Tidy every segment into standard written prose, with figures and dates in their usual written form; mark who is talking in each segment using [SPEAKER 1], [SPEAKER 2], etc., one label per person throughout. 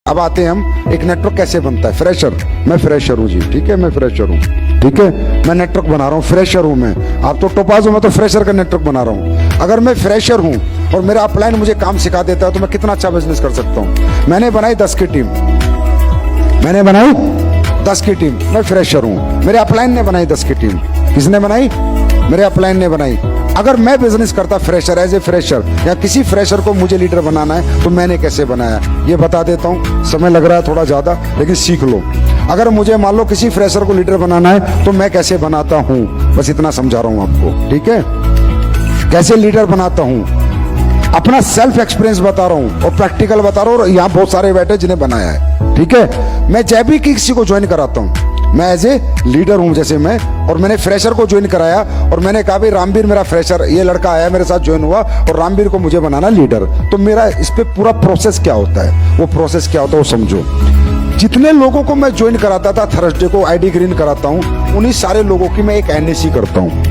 [SPEAKER 1] अब आते हैं हम एक नेटवर्क कैसे बनता है। फ्रेशर, मैं फ्रेशर हूँ जी, ठीक है, मैं फ्रेशर हूँ, ठीक है, मैं नेटवर्क बना रहा हूँ, फ्रेशर हूँ मैं। आप तो टोपाज हो, मैं तो फ्रेशर का नेटवर्क बना रहा हूँ। अगर मैं फ्रेशर हूँ और मेरा अपलाइन मुझे काम सिखा देता है तो मैं कितना अच्छा बिजनेस कर सकता हूँ। मैंने बनाई 10 की टीम, मैंने बनाई 10 की टीम, मैं फ्रेशर हूँ। मेरे अपलाइन ने बनाई 10 की टीम। किसने बनाई? मेरे अपलाइन ने बनाई। अगर मैं बिजनेस करता फ्रेशर, एज ए फ्रेशर, या किसी फ्रेशर को मुझे लीडर बनाना है तो मैंने कैसे बनाया ये बता देता हूँ। समय लग रहा है थोड़ा ज्यादा, लेकिन सीख लो। अगर मुझे मान लो किसी फ्रेशर को लीडर बनाना है तो मैं कैसे बनाता हूँ, बस इतना समझा रहा हूँ आपको, ठीक है। कैसे लीडर बनाता हूँ, अपना सेल्फ एक्सपीरियंस बता रहा हूँ और प्रैक्टिकल बता रहा हूँ। और यहाँ बहुत सारे बैठे जिन्हें बनाया है, ठीक है। मैं जब भी किसी को ज्वाइन कराता हूँ, मैं एज ए लीडर हूं जैसे मैं, और मैंने फ्रेशर को ज्वाइन कराया और मैंने कहा भाई रामवीर मेरा फ्रेशर, ये लड़का आया मेरे साथ ज्वाइन हुआ और रामवीर को मुझे बनाना लीडर। तो मेरा इस पे पूरा प्रोसेस क्या होता है, वो प्रोसेस क्या होता है वो समझो। जितने लोगों को मैं ज्वाइन कराता था, थर्सडे को आईडी ग्रीन कराता हूँ, उन्हीं सारे लोगों की मैं एक NAC करता हूँ,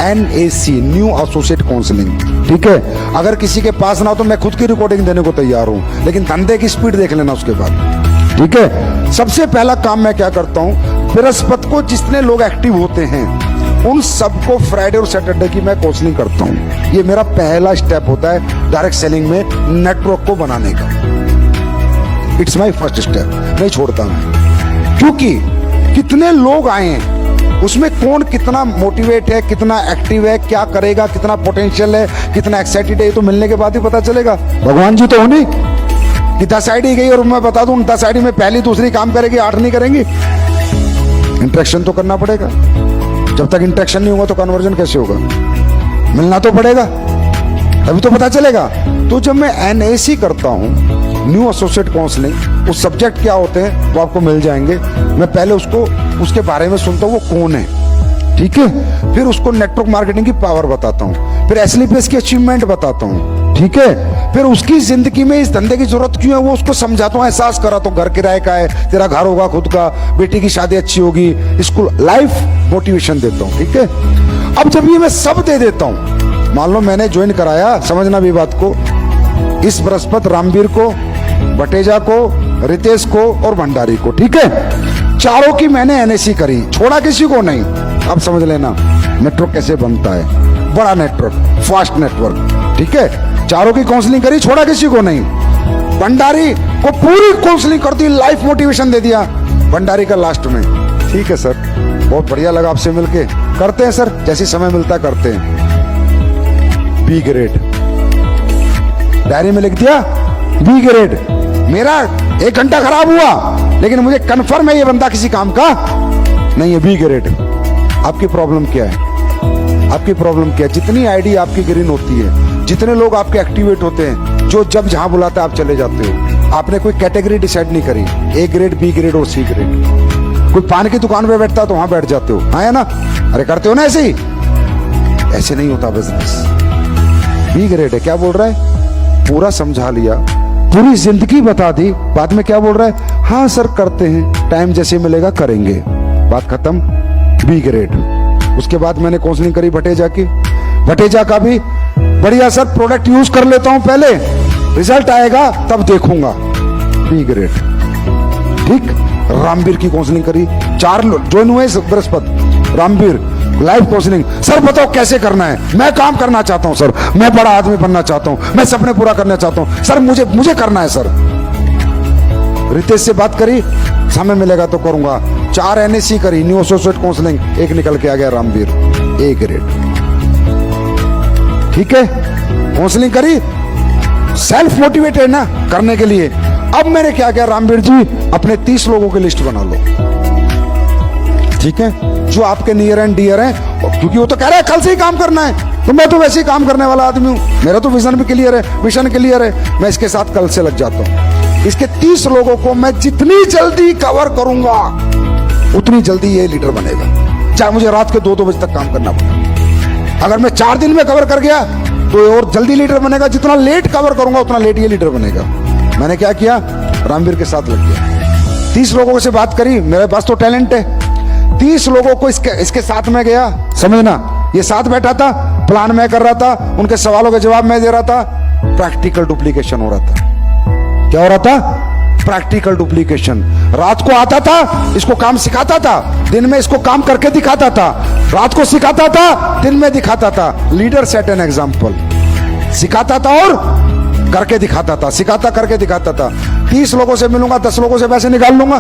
[SPEAKER 1] NAC, न्यू एसोसिएट काउंसलिंग, ठीक है। अगर किसी के पास ना हो तो मैं खुद की रिकॉर्डिंग देने को तैयार हूँ, लेकिन धंधे की स्पीड देख लेना उसके बाद, ठीक है। सबसे पहला काम मैं क्या करता हूँ, बृहस्पति को जितने लोग एक्टिव होते हैं उन सबको फ्राइडे और सैटरडे की मैं काउंसलिंग करता हूँ। ये मेरा पहला स्टेप होता है डायरेक्ट सेलिंग में, नेटवर्क को बनाने का। इट्स माय फर्स्ट स्टेप, नहीं छोड़ता मैं। क्योंकि कितने लोग आए हैं, उसमें कौन कितना मोटिवेट है, कितना एक्टिव है, क्या करेगा, कितना पोटेंशियल है, कितना एक्साइटेड है, ये तो मिलने के बाद ही पता चलेगा। भगवान जी तो हो नहीं कि 10 आईडी गई और मैं बता दूं 10 आईडी में पहली दूसरी काम करेगी, 8 नहीं करेंगी। इंटरेक्शन तो करना पड़ेगा। जब तक इंटरेक्शन नहीं होगा तो कन्वर्जन कैसे होगा? मिलना तो पड़ेगा, तभी तो पता चलेगा। तो जब मैं NAC करता हूँ, न्यू एसोसिएट काउंसलिंग, उस सब्जेक्ट क्या होते हैं वो आपको मिल जाएंगे। मैं पहले उसको उसके बारे में सुनता हूँ, वो कौन है, ठीक है। फिर उसको नेटवर्क मार्केटिंग की पावर बताता हूँ, फिर SLPS की अचीवमेंट बताता हूँ, ठीक है। फिर उसकी जिंदगी में इस धंधे की जरूरत क्यों है वो उसको समझाता हूँ, एहसास कराता हूँ। घर किराए का है, तेरा घर होगा खुद का, बेटी की शादी अच्छी होगी, स्कूल, लाइफ मोटिवेशन देता हूँ, ठीक है। अब जब ये मैं सब दे देता हूँ, मान लो मैंने ज्वाइन कराया, समझना भी बात को, इस बृहस्पति रामवीर को, बटेजा को, रितेश को और भंडारी को, ठीक है। चारों की मैंने NAC करी, छोड़ा किसी को नहीं। अब समझ लेना नेटवर्क कैसे बनता है, बड़ा नेटवर्क, फास्ट नेटवर्क, ठीक है। चारों की काउंसलिंग करी, छोड़ा किसी को नहीं। भंडारी को पूरी काउंसलिंग कर दी, लाइफ मोटिवेशन दे दिया भंडारी का लास्ट में। ठीक है सर, बहुत बढ़िया लगा आपसे मिलके, करते हैं सर, जैसे समय मिलता करते हैं। B ग्रेड डायरी में लिख दिया, B ग्रेड। मेरा 1 घंटा खराब हुआ लेकिन मुझे कंफर्म है ये बंदा किसी काम का नहीं है, B ग्रेड। आपकी प्रॉब्लम क्या है? आपकी प्रॉब्लम क्या है? जितनी आईडी आपकी ग्रीन होती है, जितने लोग आपके एक्टिवेट होते हैं, जो जब जहां बुलाता है आप चले जाते हो, आपने कोई कैटेगरी डिसाइड नहीं करी, A ग्रेड, B ग्रेड और C ग्रेड। कोई पान की दुकान पे बैठता है तो वहां बैठ जाते हो, हाँ है ना? अरे करते हो ना ऐसे ही? ऐसे नहीं होता बिजनेस। B ग्रेड है, क्या बोल रहा है? पूरा समझा लिया, पूरी जिंदगी बता दी, बाद में क्या बोल रहा है? हाँ सर करते हैं, टाइम जैसे मिलेगा करेंगे, बात खत्म। B grade. उसके बाद मैंने काउंसलिंग करी भटेजा की, भटेजा का भी बढ़िया सर, प्रोडक्ट यूज कर लेता हूं पहले, रिजल्ट आएगा तब देखूंगा, B ग्रेड, ठीक। रामवीर की काउंसलिंग करी, 4 ज्वाइन हुए Brihaspati, Ramveer live counselling. Sir बताओ कैसे करना है, मैं काम करना चाहता हूं सर, मैं बड़ा आदमी बनना चाहता हूं, मैं सपने पूरा करना चाहता हूं सर, मुझे करना है सर। रितेश से बात करी, समय मिलेगा तो करूंगा। 4 NAC करी, न्यू एसोसिएट काउंसलिंग, 1 निकल के आ गया रामवीर, A ग्रेड, ठीक है। काउंसलिंग करी, सेल्फ मोटिवेटेड ना करने के लिए। अब मैंने क्या किया, रामवीर जी अपने 30 लोगों की लिस्ट बना लो, ठीक है, जो आपके नियर एंड डियर हैं, क्योंकि वो तो कह रहा है कल से ही काम करना है, तो मैं तो वैसे ही काम करने वाला आदमी हूं, मेरा तो विजन भी क्लियर है, मिशन क्लियर है, मैं इसके साथ कल से लग जाता हूं। इसके 30 लोगों को मैं जितनी जल्दी कवर करूंगा उतनी जल्दी ये लीडर बनेगा, चाहे मुझे रात के 2-2 बजे तक काम करना पड़े। अगर मैं 4 दिन में कवर कर गया तो और जल्दी लीडर बनेगा, जितना लेट कवर करूंगा उतना लेट ये लीडर बनेगा। मैंने क्या किया, रामवीर के साथ लग गया, 30 लोगों से बात करी, मेरे पास तो टैलेंट है, 30 लोगों को इसके साथ में गया, समझना, ये साथ बैठा था, प्लान मैं कर रहा था, उनके सवालों के जवाब मैं दे रहा था, प्रैक्टिकल डुप्लीकेशन हो रहा था। क्या हो रहा था? Practical duplication. रात को आता था, इसको काम सिखाता था, दिन में इसको काम करके दिखाता था, रात को सिखाता था, दिन में दिखाता था। Leader set an example. सिखाता था और करके दिखाता था, सिखाता करके दिखाता था। 30 लोगों से मिलूंगा, 10 लोगों से पैसे निकाल लूंगा।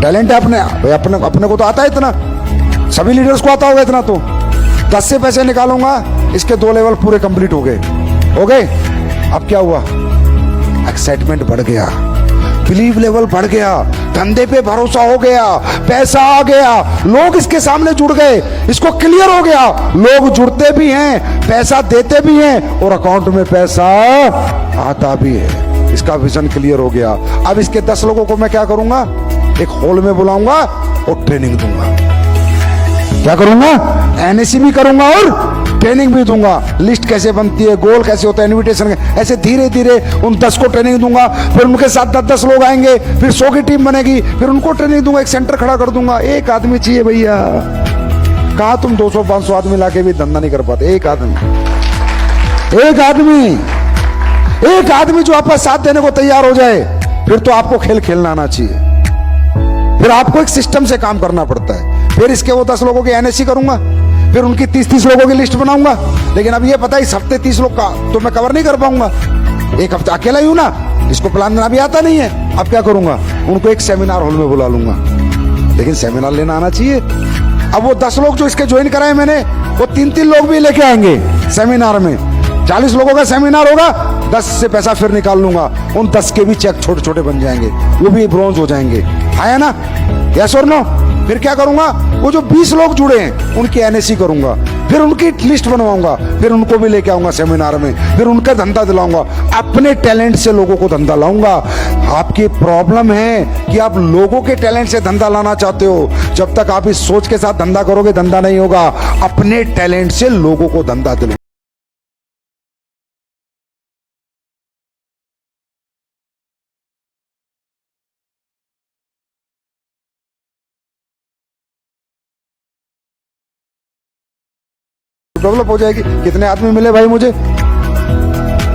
[SPEAKER 1] टैलेंट है अपने अपने अपने को तो आता है इतना, सभी लीडर्स को आता होगा इतना। तो 10 से पैसे निकालूंगा, इसके 2 लेवल पूरे कंप्लीट हो गए, हो गए। अब क्या हुआ? एक्साइटमेंट बढ़ गया, बिलीव लेवल बढ़ गया, धंधे पे भरोसा हो गया, पैसा आ गया, लोग इसके सामने जुड़ गए, इसको क्लियर हो गया। लोग जुड़ते भी हैं, पैसा देते भी हैं और अकाउंट में पैसा आता भी है। इसका विजन क्लियर हो गया। अब इसके 10 लोगों को मैं क्या करूंगा? एक हॉल में बुलाऊंगा और ट्रेनिंग दूंगा। क्या करूंगा? एनएसी भी करूंगा और ट्रेनिंग भी दूंगा। लिस्ट कैसे बनती है, गोल कैसे होता है, इनविटेशन, ऐसे धीरे धीरे उन 10 को ट्रेनिंग दूंगा। फिर उनके साथ 10 लोग आएंगे, फिर 100 की टीम बनेगी, फिर उनको ट्रेनिंग दूंगा। एक सेंटर खड़ा कर दूंगा। एक आदमी चाहिए भैया, कहा तुम 200-500 आदमी लाके भी धंधा नहीं कर पाते। एक आदमी, एक आदमी, एक आदमी जो आपका साथ देने को तैयार हो जाए, फिर तो आपको खेल खेलना आना चाहिए। फिर आपको एक सिस्टम से काम करना पड़ता है। फिर इसके वो 10 लोगों की एनएससी करूंगा, फिर उनकी 30-30 लोगों की लिस्ट बनाऊंगा। लेकिन अब ये पता है इस हफ्ते 30 लोग का तो मैं कवर नहीं कर पाऊंगा, एक हफ्ता अकेला ही हूं ना, इसको प्लान बनाना भी आता नहीं है। अब क्या करूंगा? उनको एक सेमिनार हॉल में बुला लूंगा, लेकिन सेमिनार लेना आना चाहिए। अब वो 10 लोग जो इसके ज्वाइन कराए मैंने, वो 3-3 लोग भी लेके आएंगे सेमिनार में। 40 लोगों का सेमिनार होगा, 10 से पैसा फिर निकाल लूंगा। उन 10 के भी चेक छोटे छोटे बन जाएंगे, वो भी ब्रॉन्ज हो जाएंगे। आया ना? यस और नो? फिर क्या करूंगा? वो जो 20 लोग जुड़े हैं उनकी एनएससी करूंगा, फिर उनकी लिस्ट बनवाऊंगा, फिर उनको भी लेके आऊंगा सेमिनार में, फिर उनका धंधा दिलाऊंगा। अपने टैलेंट से लोगों को धंधा लाऊंगा। आपकी प्रॉब्लम है कि आप लोगों के टैलेंट से धंधा लाना चाहते हो। जब तक आप इस सोच के साथ धंधा करोगे, धंधा नहीं होगा। अपने टैलेंट से लोगों को धंधा दिलाओ। डेवलप हो जाएगी। कितने आदमी मिले भाई मुझे?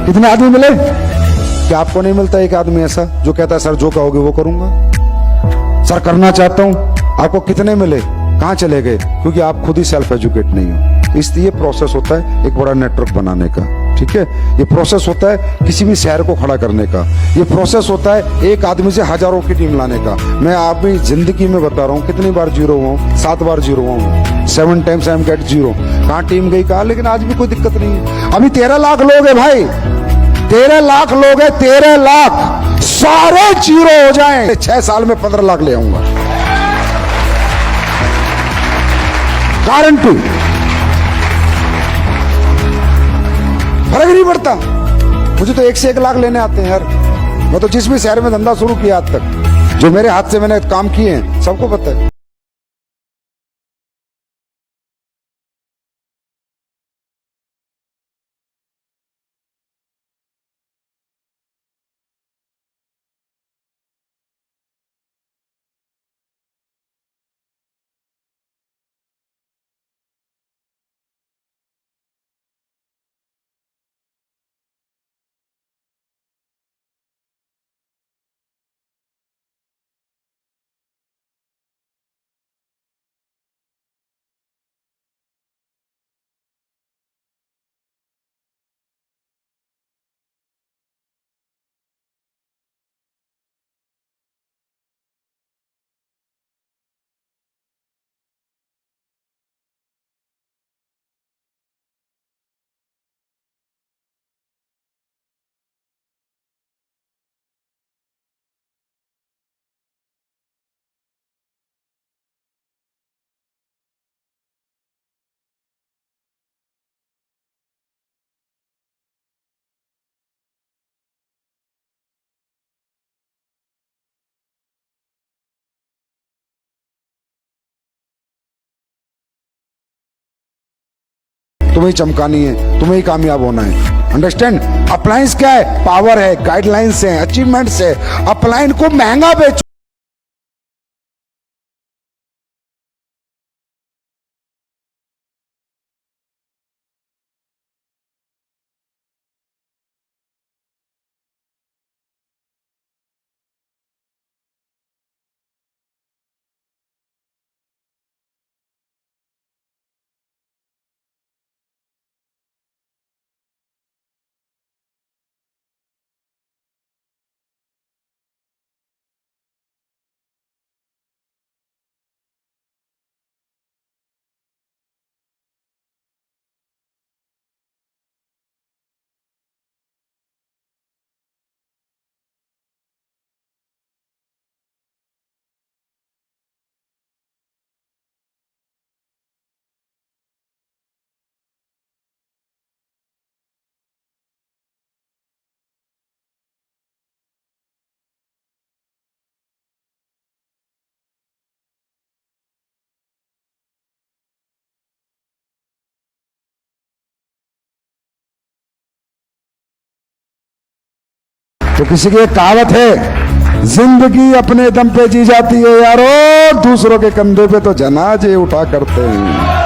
[SPEAKER 1] कितने आदमी मिले? क्या आपको नहीं मिलता एक आदमी ऐसा जो कहता है सर जो कहोगे वो करूंगा, सर करना चाहता हूं? आपको कितने मिले? कहां चले गए? क्योंकि आप खुद ही सेल्फ एजुकेट नहीं हो। इसलिए ये प्रोसेस होता है एक बड़ा नेटवर्क बनाने का, ठीक है? ये प्रोसेस होता है किसी भी शहर को खड़ा करने का। ये प्रोसेस होता है एक आदमी से हजारों की टीम लाने का। मैं अपनी जिंदगी में बता रहा हूँ कितनी बार जीरो हुआ हूँ, 7 बार जीरो हुआ हूँ। 7 times I am get zero. कहाँ टीम गई कहा, लेकिन आज भी कोई दिक्कत नहीं है। अभी 13 लाख लोग है भाई, 13 लाख लोग है, 13 लाख सारे जीरो हो जाएं, 6 साल में 15 लाख ले आऊंगा, गारंटी। फर्क नहीं पड़ता, मुझे तो 1 से 1 लाख लेने आते हैं यार। मैं तो जिस भी शहर में धंधा शुरू किया आज तक, जो मेरे हाथ से मैंने काम किए हैं, सबको पता है। तुम्हें ही चमकानी है, तुम्हें ही कामयाब होना है। अंडरस्टैंड? अप्लायंस क्या है? पावर है, गाइडलाइंस है, अचीवमेंट्स है। अप्लायंस को महंगा बेचो। तो किसी की एक कहावत है, जिंदगी अपने दम पे जी जाती है यारो, दूसरों के कंधे पे तो जनाजे उठा करते हैं।